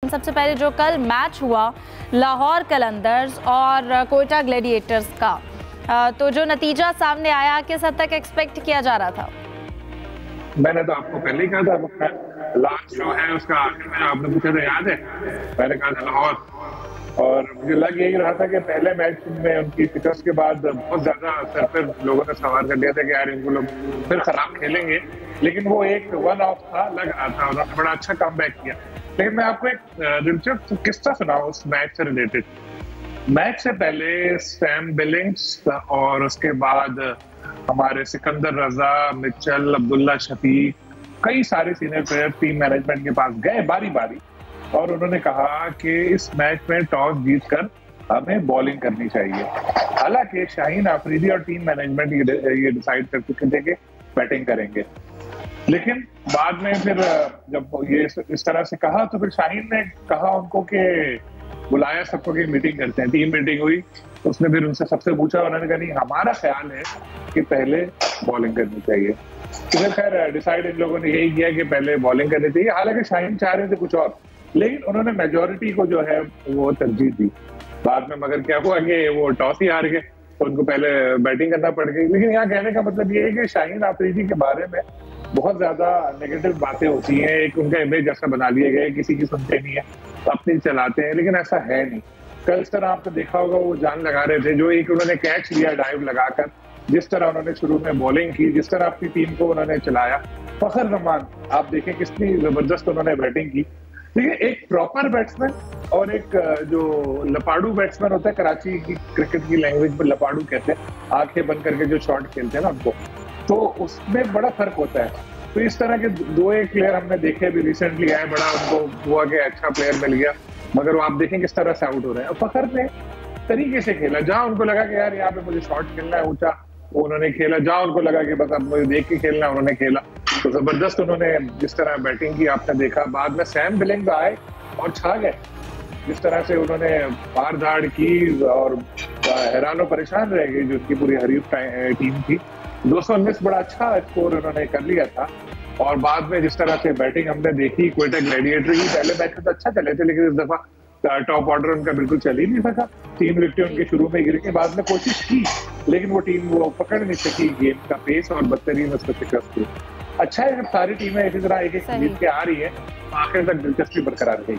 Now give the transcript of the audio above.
सबसे पहले जो कल मैच हुआ लाहौर कलंदर्स और कोयटा ग्लैडिएटर्स का, तो जो नतीजा सामने आया किस हद तक एक्सपेक्ट किया जा रहा था? मैंने तो आपको पहले ही कहा था, लास्ट शो है उसका आखिर में आपने पूछा था, याद है? मैंने कहा था लाहौर, और मुझे लग यही रहा था कि पहले मैच में उनकी शिकस्त के बाद बहुत ज्यादा सर पर लोगों ने सवार कर लिया था कि यार इनको लोग फिर खराब खेलेंगे, लेकिन वो एक वन ऑफ था, लग रहा था उन्होंने बड़ा अच्छा कमबैक किया। लेकिन मैं आपको एक दिलचस्प किस्सा सुनाऊं उस मैच से रिलेटेड। मैच से पहले सैम बिलिंग्स और उसके बाद हमारे सिकंदर रजा, मिचेल, अब्दुल्ला शफीक, कई सारे सीनियर प्लेयर टीम मैनेजमेंट के पास गए बारी बारी, और उन्होंने कहा कि इस मैच में टॉस जीतकर हमें बॉलिंग करनी चाहिए। हालांकि शाहीन आफरीदी और टीम मैनेजमेंट ये डिसाइड कर चुके थे कि बैटिंग करेंगे, लेकिन बाद में फिर जब ये इस तरह से कहा तो फिर शाहीन ने कहा उनको कि बुलाया सबको कि मीटिंग करते हैं। टीम मीटिंग हुई तो उसने फिर उनसे सबसे पूछा, उन्होंने कहा नहीं, हमारा ख्याल है कि पहले बॉलिंग करनी चाहिए। तो फिर खैर डिसाइड इन लोगों ने यही किया कि पहले बॉलिंग करनी चाहिए। हालांकि शाहीन चाह रहे थे कुछ और, लेकिन उन्होंने मेजोरिटी को जो है वो तरजीह दी। बाद में मगर क्या हुआ कि वो टॉस ही हार गए, तो उनको पहले बैटिंग करना पड़ गई। लेकिन यहाँ कहने का मतलब ये है कि शाहीन आफरीदी के बारे में बहुत ज्यादा नेगेटिव बातें होती हैं। एक उनका इमेज ऐसा बना लिया गया है, किसी की सुनते नहीं है, अपनी चलाते हैं, लेकिन ऐसा है नहीं। कल इस तरह आपने देखा होगा वो जान लगा रहे थे, जो एक उन्होंने कैच लिया डाइव लगाकर, जिस तरह उन्होंने शुरू में बॉलिंग की, जिस तरह अपनी टीम को उन्होंने चलाया। फखर रहमान आप देखें कितनी जबरदस्त उन्होंने बैटिंग की। देखिए, एक प्रॉपर बैट्समैन और एक जो लपाड़ू बैट्समैन होता है, कराची की क्रिकेट की लैंग्वेज में लपाड़ू कहते हैं, आंखें बंद करके जो शॉट खेलते हैं ना उनको, तो उसमें बड़ा फर्क होता है। तो इस तरह के दो एक प्लेयर हमने देखे अभी रिसेंटली आए, बड़ा उनको हुआ कि अच्छा प्लेयर मिल गया, मगर वो आप देखें किस तरह से आउट हो रहे हैं। और फखर ने तरीके से खेला, जहां उनको लगा कि यार यहाँ पे मुझे शॉट खेलना है ऊंचा, वो उन्होंने खेला। जहां उनको लगा कि बस अब मुझे देख के खेलना है, उन्होंने खेला। तो जबरदस्त उन्होंने जिस तरह बैटिंग की आपने देखा। बाद में सैम बिलिंग्स आए और छा गए, जिस तरह से उन्होंने मार धाड़ की और हैरान और परेशान रह गई जो उनकी पूरी हरीफ टीम थी। 219 बड़ा अच्छा स्कोर उन्होंने कर लिया था। और बाद में जिस तरह से बैटिंग हमने देखी कोयटा ग्लैडिएटर की, पहले मैच में तो अच्छा चले थे, लेकिन इस दफा टॉप ऑर्डर उनका बिल्कुल चल ही नहीं सका। 3 विकेटें उनके शुरू में गिरी, बाद में कोशिश की, लेकिन वो टीम वो पकड़ नहीं सकी गेम का पेस, और बदतरीन उसमें शिकस्त हुई। अच्छा है जब सारी टीमें इसी तरह एक एक जीत के आ रही है, आखिर तक दिलचस्पी बरकरार रहेगी।